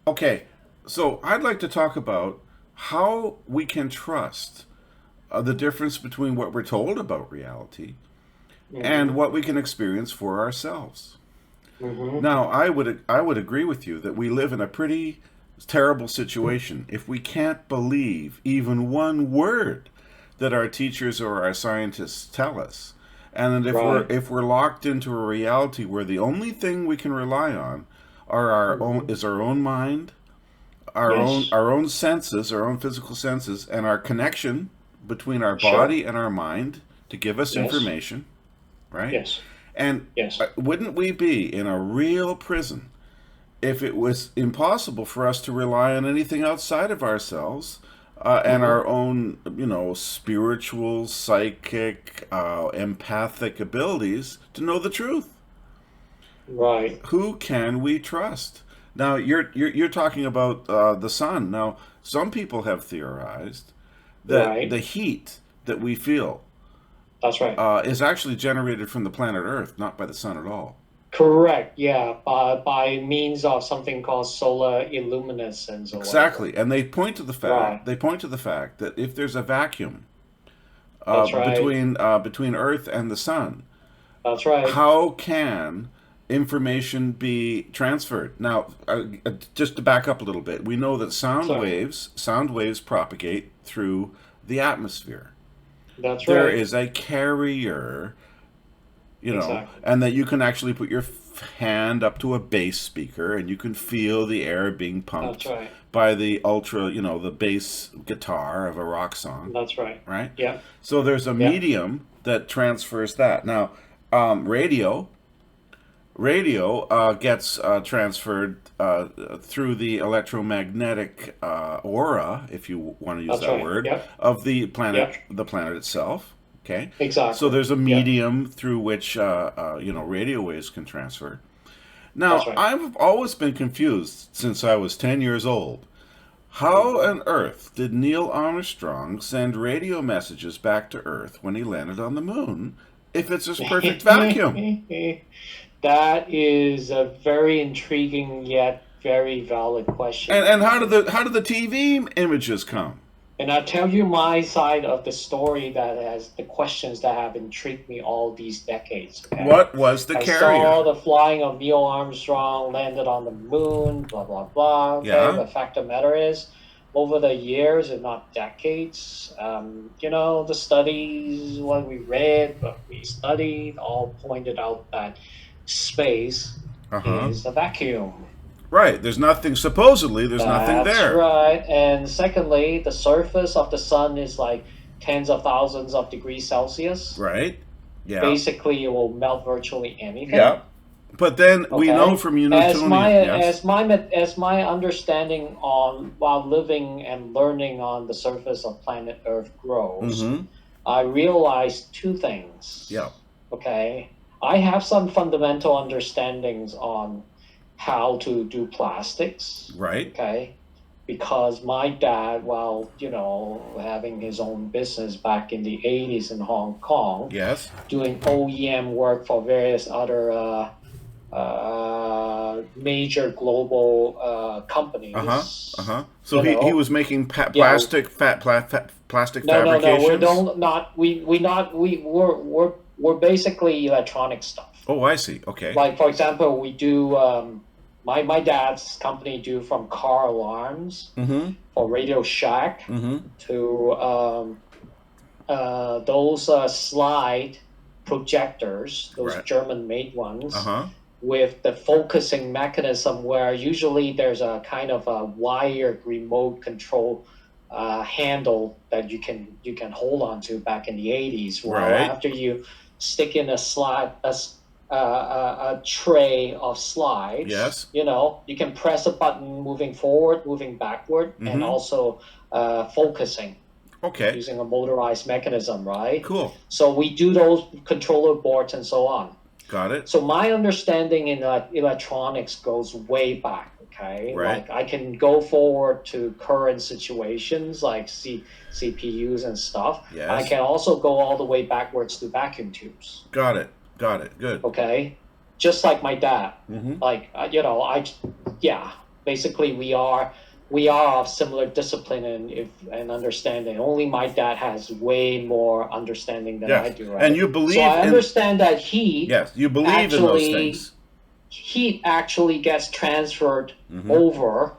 Okay, so I'd like to talk about how we can trust the difference between what we're told about reality and Hmm. what we can experience for ourselves. Hmm. Now, I would agree with you that we live in a pretty terrible situation if we can't believe even one word that our teachers or our scientists tell us. And that Right. if we're locked into a reality where the only thing we can rely on are Hmm. our own mind, Yes. our own senses, our own physical senses, and our connection between our Sure. body and our mind to give us Yes. information, right? Yes. And Yes. wouldn't we be in a real prison if it was impossible for us to rely on anything outside of ourselves and Hmm. our own, spiritual, psychic, empathic abilities to know the truth? Right. Who can we trust? Now you're talking about the sun. Now some people have theorized that Right. the heat that we feel That's right. is actually generated from the planet Earth, not by the sun at all. Correct. Yeah. By means of something called solar illuminescence or whatever. Exactly, and Right. they point to the fact that if there's a vacuum That's right. between Earth and the sun, That's right. how can information be transferred? Now, just to back up a little bit, we know that Sorry. sound waves propagate through the atmosphere. That's There right. is a carrier, Exactly. and that you can actually put your hand up to a bass speaker and you can feel the air being That's pumped right. by the the bass guitar of a rock song, That's right. right? Yeah. So there's a Yeah. medium that transfers that. Now, radio gets transferred through the electromagnetic aura, if you want to use That's that right. word, Yep. of Yep. the planet itself. Okay, so Exactly. there's a Yep. medium through which radio waves can transfer. That's Now, right. I've always been confused since I was 10 years old. How Hmm. on earth did Neil Armstrong send radio messages back to Earth when he landed on the moon if it's this perfect vacuum? That is a very intriguing yet very valid question, And okay? how did the TV images come? And I'll tell you my side of the story that has the questions that have intrigued me all these decades, okay? What was the I carrier? saw the flying of Neil Armstrong, landed on the moon, blah, blah, blah, okay? Yeah. The fact of the matter is, over the years, if not decades, the studies, what we read, what we studied, all pointed out that space Uh huh. is a vacuum. Right. Supposedly, there's nothing That's there. right. And secondly, the surface of the sun is like tens of thousands of degrees Celsius. Right. Yeah. Basically, it will melt virtually anything. Yeah. But then we know Okay. from Newtonian. Yes. As my understanding on while living and learning on the surface of planet Earth Mm grows, hmm. I realized two Yeah. things. Okay. I have some fundamental understandings on how to do plastics. Right. Okay. Because my dad, while, having his own business back in the 80s in Hong Kong, Yes. doing OEM work for various other major global Uh huh. Uh companies, huh. So he was making yeah, plastic no, we fabrications. don't not we not we we're basically electronic stuff. Oh, I see. Okay. Like for example, we do my dad's company do from car alarms Mm hmm. for Radio Shack Mm hmm. to those slide projectors, those Right. German made Uh ones huh. with the focusing mechanism where usually there's a kind of a wired remote control handle that you can hold on to back in the 80s. Well, Right. after you stick in a slide a tray of slides, Yes. you can press a button moving forward, moving backward, Mm and hmm. also focusing Okay. using a motorized mechanism, right? Cool. So we do those controller boards and so on. Got it. So my understanding in electronics goes way back. Okay, Right. like I can go forward to current situations like CPUs and stuff. I Yes. can also go all the way backwards to vacuum tubes. Got it. Got it. Good. Okay, just like my dad. Mm hmm. Like yeah. basically we are of similar discipline and understanding. Only my dad has way more understanding than I Yes. do, right? And you So believe I in, understand that yes, you believe in those things. heat actually gets transferred Hmm. over Hmm.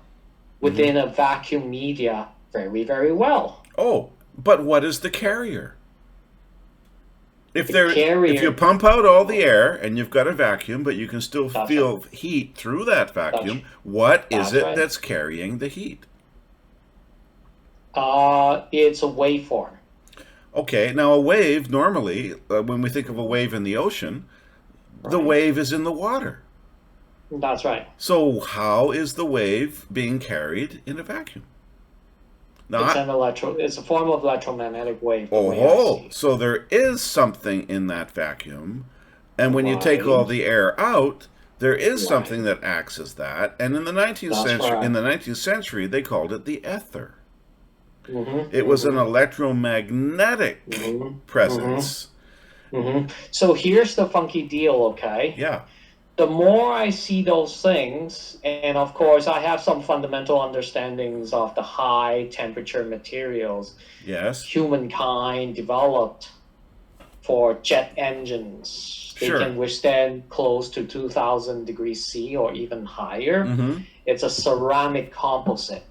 within a vacuum media very, very well. Oh, but what is the carrier? The If you carrier, pump out all the air and you've got a vacuum, but you can still that's right. feel heat through that That's, vacuum, what is that's it right. that's carrying the heat? It's a waveform. Okay, now a wave, normally, when we think of a wave in the ocean, the Right? wave is in the water. That's right. So how is the wave being carried in a vacuum? Now, It's a form of electromagnetic wave, the way I oh, see it. so there is something in that vacuum, and when you take all Right? the air out, there is something Right. that acts as that. And in the 19th That's century, right. they called it the ether. Mm-hmm. It was an Mm-hmm. electromagnetic Mm-hmm. Mm-hmm. presence. Mm-hmm. So here's the funky deal, okay? Yeah. The more I see those things, and of course, I have some fundamental understandings of the high temperature materials Yes. humankind developed for jet engines. They Sure. can withstand close to 2000 degrees C or even higher. Mm-hmm. It's a ceramic composite.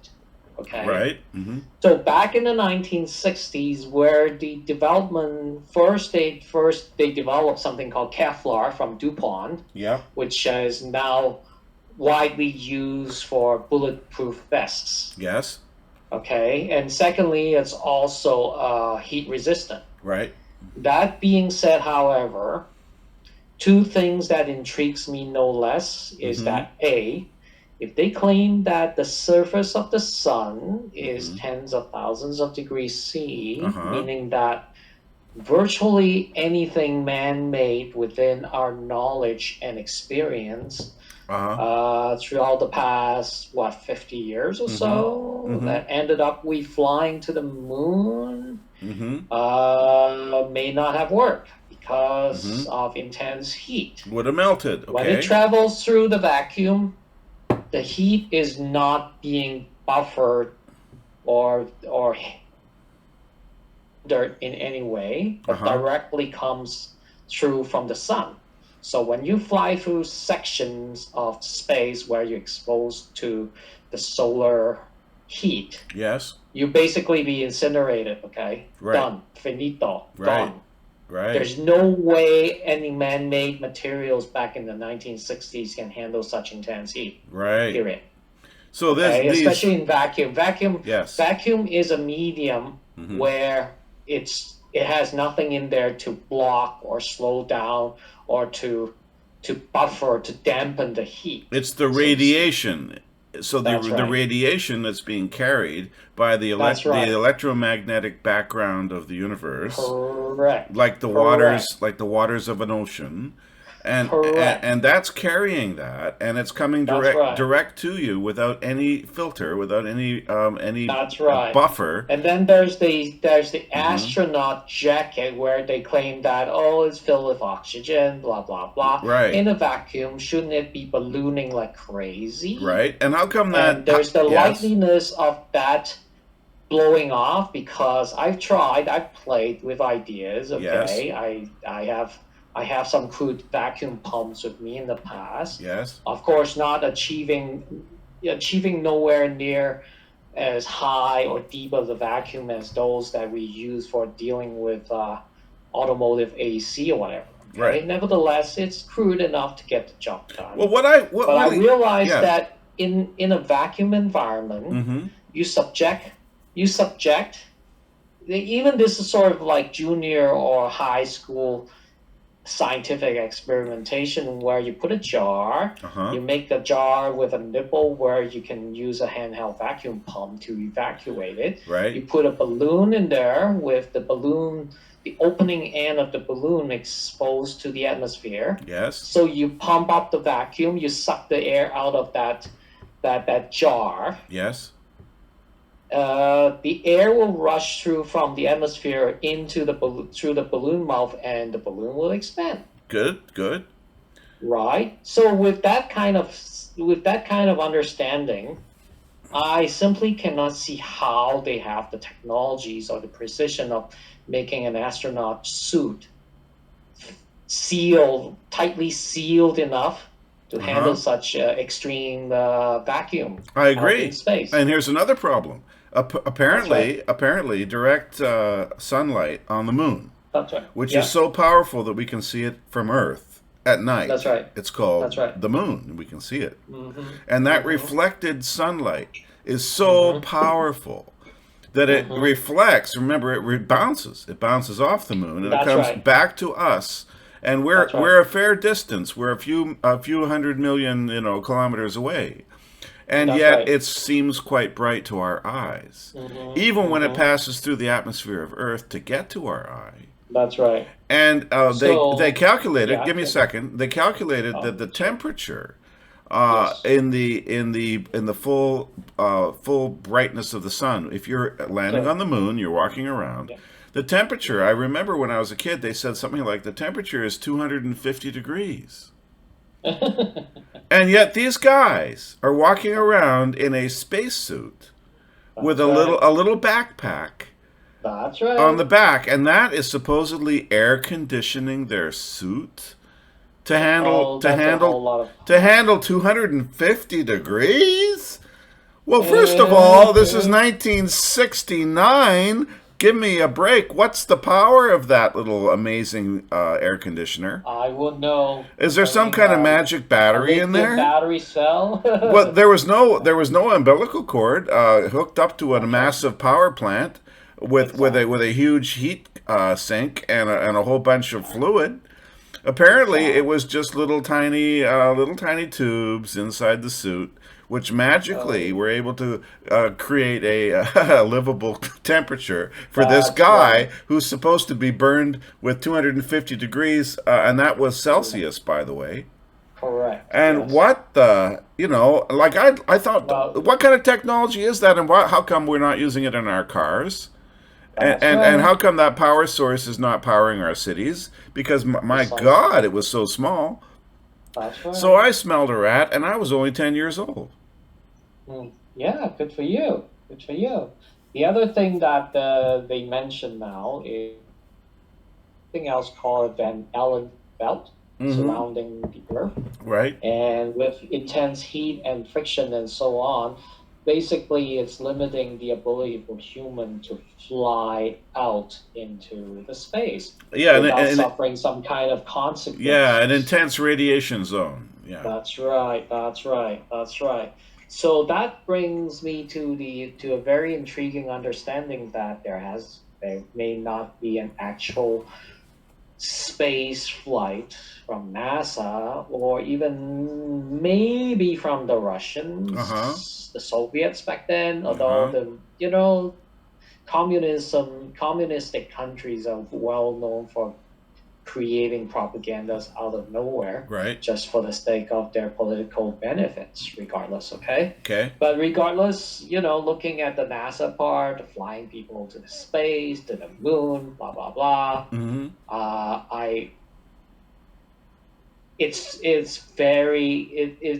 Okay. Right. Mm-hmm. So back in the 1960s, where the development first they developed something called Kevlar from DuPont, Yeah. which is now widely used for bulletproof vests. Yes. Okay, and secondly, it's also heat resistant. Right. That being said, however, two things that intrigues me no less is Mm-hmm. that A, if they claim that the surface of the sun is Mm-hmm. tens of thousands of degrees C, Uh-huh. meaning that virtually anything man-made within our knowledge and experience Uh-huh. throughout the past 50 years or Mm-hmm. so Mm-hmm. that ended up we flying to the moon Mm-hmm. may not have worked Mm-hmm. because of intense heat. Would have melted. When it Okay. travels through the vacuum, the heat is not being buffered or hindered in any way, but Uh-huh. directly comes through from the sun. So when you fly through sections of space where you're exposed to the solar heat, Yes. you basically be incinerated, okay? Right. Done. Finito. Right. Done. Right. There's no way any man-made materials back in the 1960s can handle such intense heat. Right. Period. So Okay? these. Especially in vacuum. Yes. Vacuum is a medium Mm-hmm. where it has nothing in there to block or slow down or to buffer, to dampen the heat. It's the so to speak. radiation. So That's the right. radiation that's being carried by the That's right. the electromagnetic background of the universe, Correct. like the waters of an ocean, and Correct. and that's carrying that, and it's coming That's right. direct to you without any filter, without any That's right. buffer. And then there's the astronaut jacket where they claim that it's filled with oxygen, blah blah blah. Right. In a vacuum, shouldn't it be ballooning like crazy? Right. And how come that? And there's the Yes. likeliness of that blowing off because I've played with ideas. Okay, Yes. I have some crude vacuum pumps with me in the past. Yes. Of course, not achieving nowhere near as high or deep of the vacuum as those that we use for dealing with automotive AC or whatever. Okay? Right. Nevertheless, it's crude enough to get the job done. Well, but I realized yeah. that in a vacuum environment, Mm-hmm. you subject even this is sort of like junior or high school scientific experimentation where you put a jar, Uh-huh. you make the jar with a nipple where you can use a handheld vacuum pump to evacuate it. Right. You put a balloon in there with the opening end of the balloon exposed to the atmosphere. Yes. So you pump up the vacuum, you suck the air out of that jar. Yes. The air will rush through from the atmosphere into through the balloon mouth, and the balloon will expand. Good. Good. right? So with that kind of understanding, I simply cannot see how they have the technologies or the precision of making an astronaut suit tightly sealed enough to handle Uh-huh. such extreme vacuum I out in agree. space. And here's another problem. That's right. Apparently, direct sunlight on the moon, That's right. which is Yeah, so powerful that we can see it from Earth at that's night. right. It's That's called right. the moon. We can see it. Mm-hmm. And that Mm-hmm. reflected sunlight is so Mm-hmm. powerful that it Mm-hmm. reflects. Remember, bounces. It bounces off the moon and it That's comes right. back to us. And That's right. we're a fair distance. We're a few 100 million kilometers away, and That's yet right. it seems quite bright to our eyes, Mm-hmm. even when it Mm-hmm. passes through the atmosphere of Earth to get to our eye. That's right. And they So calculated. yeah, Give me a okay. second. They calculated that Oh, the sure. temperature Yes. in the full brightness of the sun. If you're landing Sure. on the moon, you're walking around. Yeah. The temperature. I Mm-hmm. remember when I was a kid, they said something like the temperature is 250 degrees. And yet these guys are walking around in a spacesuit with That's right. a little backpack That's on the right. back, and that is supposedly air conditioning their suit Oh, that's a whole lot of. to handle 250 degrees. Well, first of all, this is Mhm. 1969. Give me a break. What's the power of that little amazing air conditioner? I would know. Is there I some mean, kind of magic a battery in lithium there? battery cell. Well, there was no umbilical cord hooked up to a That's right. massive power plant Exactly. with a huge heat sink and a whole bunch of fluid. Apparently, it Exactly. was just little tiny tubes inside the suit, which magically Oh, were able to create a livable temperature for this that's right. guy who's supposed to be burned with 250 degrees, and that was Correct. Celsius, by the way. Correct. And Yes. what the, like I thought, Well, what kind of technology is that, and how come we're not using it in our cars? that's And right. how come that power source is not powering our cities? Because my God, Precisely. it was so small. That's So right. I smelled a rat, and I was only 10 years old. Yeah, good for you. Good for you. The other thing that they mention now is something else called Van Allen belt Mm-hmm. surrounding the Earth. Right. And with intense heat and friction and so on, basically it's limiting the ability for human to fly out into the space Yeah, without suffering some kind of yeah, an consequences. intense radiation zone. Yeah. That's right. That's right. That's right. So that brings me to a very intriguing understanding that there may not be an actual space flight from NASA or even maybe from the Uh huh. Russians, the Soviets back then, Uh although huh. the communistic countries are well known for creating propagandas out of nowhere Right. just for the sake of their political benefits, regardless, okay? Okay. But regardless, looking at the NASA part, flying people to the space, to the moon, blah blah blah, Mm-hmm. I it's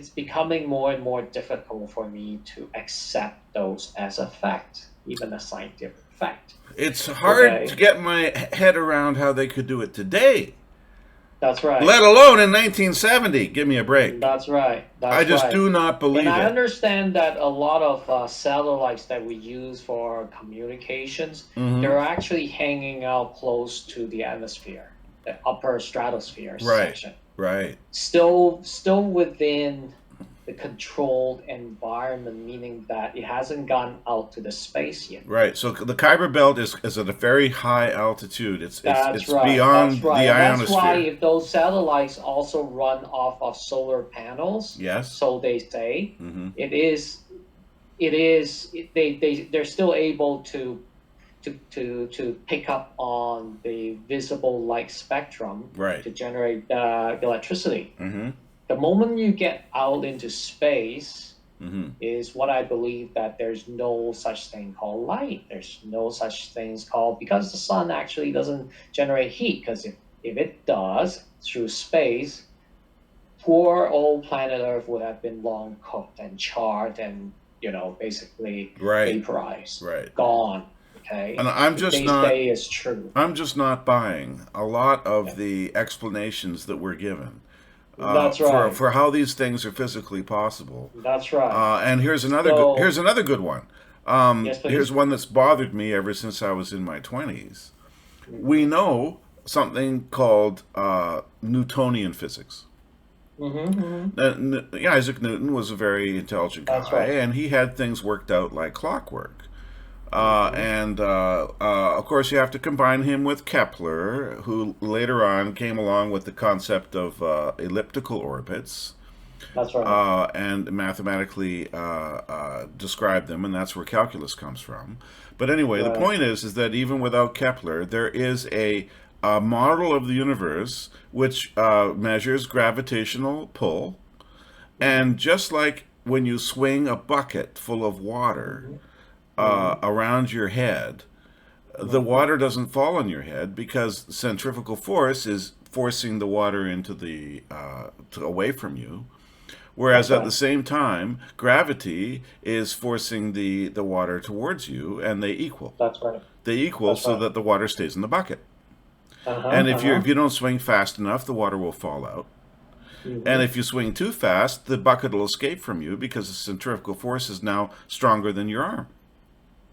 becoming more and more difficult for me to accept those as a fact, even a scientific fact. It's hard to Okay, get my head around how they could do it today, that's right. let alone in 1970. Give me a break. That's right. I That's just right. do not And believe I it. understand that a lot of satellites that we use for communications, Mm-hmm. they're actually hanging out close to the atmosphere, the upper stratosphere Right. section. Right. Still within the controlled environment, meaning that it hasn't gone out to the space yet. Right. So the Kuiper Belt is at a very high altitude. That's It's right. That's beyond right. the And that's why ionosphere. if those satellites also run off of solar panels, Yes. so they say, Mm-hmm. they're still able to pick up on the visible light spectrum Right. to generate electricity. Mm-hmm. The moment you get out into space Mm-hmm. is what I believe that there's no such thing called light. There's no such things called because the sun actually doesn't generate heat. Because if it does through space, poor old planet Earth would have been long cooked and charred and, basically Right. vaporized, Right. gone. And Okay, today's day is true. I'm just not buying a lot Yeah. of the explanations that we're given That's for right. how these things are physically possible. That's right. And here's So, another good one. yes, Here's please. one that's bothered me ever since I was in my 20s. We Mm-hmm. know something called Newtonian physics. Mm-hmm. Isaac Newton was a very intelligent That's guy, right. and he had things worked out like clockwork. Mm-hmm. And of course, you have to combine him with Kepler, who later on came along with the concept of elliptical orbits That's right. and mathematically described them, and that's where calculus comes from. But anyway, the Right. point is that even without Kepler, there is a model of the universe which measures gravitational pull, and just like when you swing a bucket full of water Mm-hmm. Mm-hmm. around your head, the Mm-hmm. water doesn't fall on your head because centrifugal force is forcing the water into away from you. Whereas That's at the right. same time, gravity is forcing the water towards you, and they equal. That's right. They equal That's so right. that the water stays in the bucket. Uh-huh. And if Uh-huh. you don't swing fast enough, the water will fall out. And Mm-hmm. if you swing too fast, the bucket will escape from you because the centrifugal force is now stronger than your arm.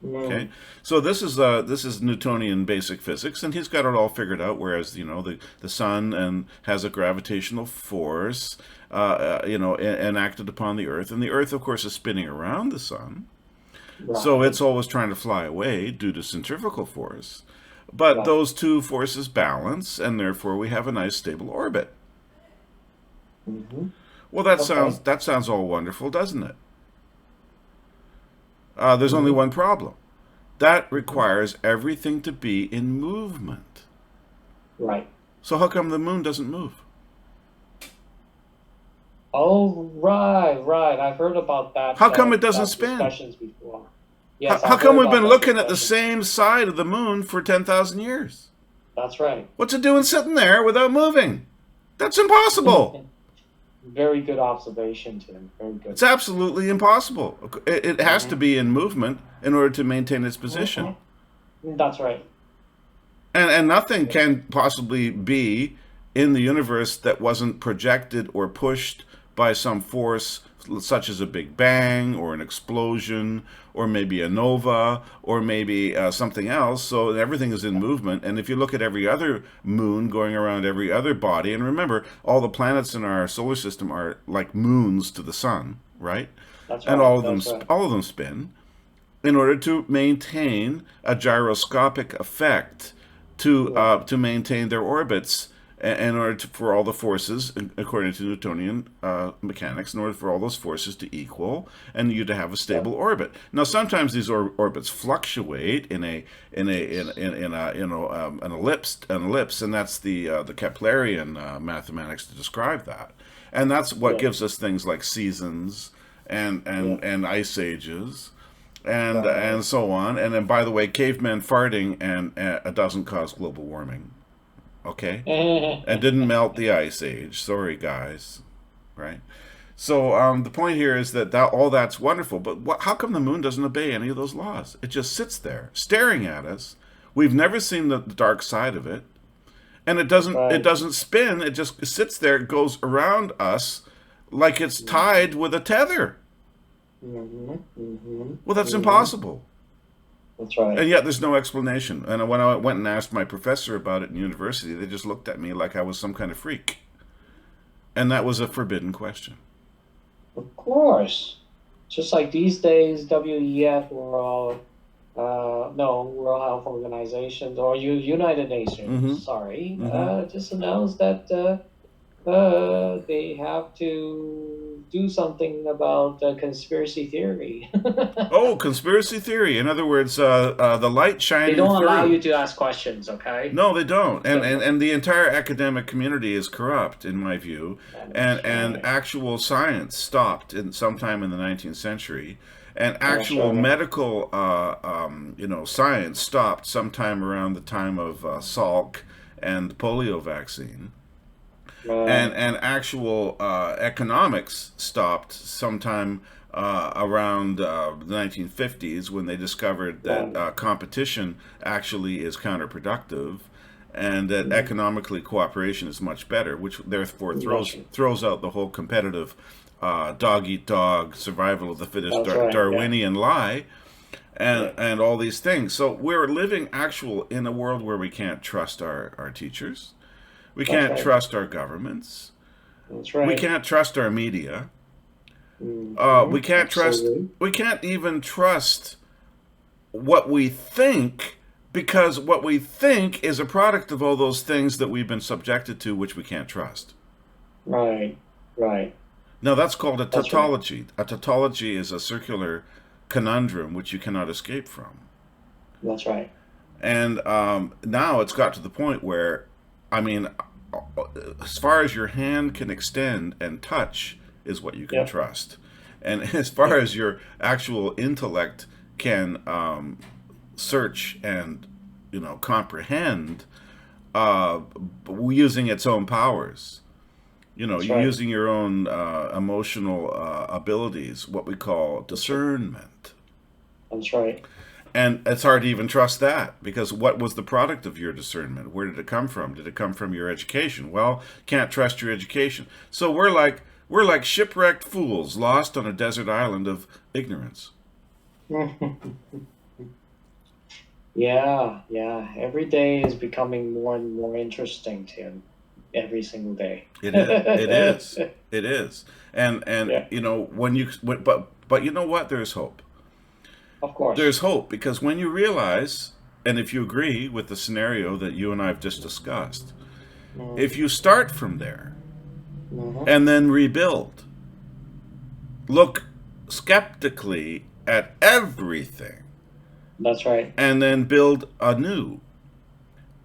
Okay, Mm. so this is Newtonian basic physics, and he's got it all figured out. Whereas the sun and has a gravitational force, enacted upon the Earth, and the Earth, of course, is spinning around the sun, so Right. it's always trying to fly away due to centrifugal force. But Right. those two forces balance, and therefore we have a nice stable orbit. Mm-hmm. Well, Okay. that sounds all wonderful, doesn't it? There's only Mm-hmm. one problem. That Mm-hmm. requires everything to be in movement. Right. So how come the moon doesn't move? Oh, right, right. I've heard about How come it doesn't that spin? discussions before. Yes, How I've come heard we've about been that looking at the discussion. same side of the moon for 10,000 years? That's right. What's it doing sitting there without moving? That's impossible. Very good observation, Tim. Very good. It's absolutely impossible. It has to Mm-hmm. be in movement in order to maintain its position. Mm-hmm. That's right. And nothing can possibly be in the universe that wasn't projected or pushed by some force such as a big bang or an explosion or maybe a nova or maybe something else. So everything is in movement. And if you look at every other moon going around every other body, and remember, all the planets in our solar system are like moons to the sun, right? That's And right. That's right. all of them spin in order to maintain a gyroscopic effect Right. to maintain their orbits in order for all the forces, according to Newtonian mechanics, in order for all those forces to equal and you to have a Yeah. stable orbit. Now, sometimes these orbits fluctuate in a an ellipse, and that's the Keplerian mathematics to describe that. And that's what Yeah. gives us things like seasons Yeah. and ice ages Right. and so on. And then, by the way, cavemen farting and doesn't cause global warming. Okay, and didn't melt the ice age. Sorry, guys. Right. So the point here is that all that's wonderful, but how come the moon doesn't obey any of those laws? It just sits there staring at us. We've never seen the dark side of it, and it Right. doesn't spin. It just sits there, it goes around us like it's Mm-hmm. tied with a tether. Mm-hmm. Mm-hmm. Well, that's Mm-hmm. impossible. That's right. And yet there's no explanation. And when I went and asked my professor about it in university, they just looked at me like I was some kind of freak. And that was a forbidden question. Of course. Just like these days, WEF or no, World Health Organization or United Mm-hmm. Nations, sorry, Mm-hmm. just announced that they have to do something about conspiracy theory. Oh, conspiracy theory. In other words, the light They shining don't allow through. you to ask questions, okay? No, they don't. So And the entire academic community is corrupt, in my view. that's And right. actual science stopped sometime in the 19th century. And That's actual right. medical, science stopped sometime around the time of Salk and the polio vaccine. Right. and actual economics stopped sometime around the 1950s when they discovered that Right. competition actually is counterproductive, and that Mhm. economically cooperation is much better, which therefore That's throws out the whole competitive dog eat dog, survival of the fittest, that's right. Yeah. Darwinian lie, Yeah. and all these things. So we're living actual in a world where we can't trust our teachers, we That's can't right. trust our governments, That's we right. can't trust our media, we can't trust, Absolutely. we can't even trust what we think, because what we think is a product of all those things that we've been subjected to, which we can't trust. Right. Right. Now, that's called a That's right. tautology. A tautology is a circular conundrum which you cannot escape from. That's right. And now it's got to the point where, I mean, as far as your hand can extend and touch is what you can Yep. trust. And as far Yep. as your actual intellect can search and, comprehend, uh, using its own powers, That's right. using your own emotional abilities, what we call That's right. discernment. That's right. And it's hard to even trust that, because what was the product of your discernment? Where did it come from? Did it come from your education? Well, can't trust your education. So we're like shipwrecked fools lost on a desert island of ignorance. Yeah. Yeah. Every day is becoming more and more interesting, Tim. Every single day. It is. It is. It is. And Yeah. but you know what? There's hope. Of course. There's hope, because when you realize, and if you agree with the scenario that you and I have just discussed, Mm-hmm. if you start from there Mm-hmm. and then rebuild, look skeptically at everything, That's right. and then build anew.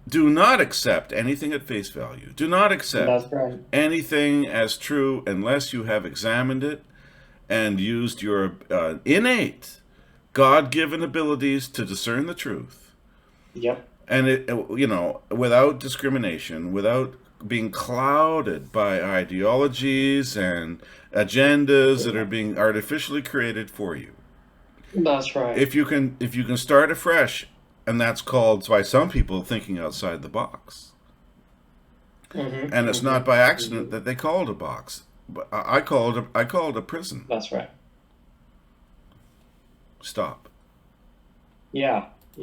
Do not accept anything at face value. Do not accept That's right. anything as true unless you have examined it and used your innate God given abilities to discern the truth. Yep. And without discrimination, without being clouded by ideologies and agendas that are being artificially created for you. That's right. If you can start afresh, and that's called by some people thinking outside the box. Mm-hmm. And it's not by Mm-hmm. Mm-hmm. accident that they call it a box. But I call it a prison. That's right. Stop. Yeah.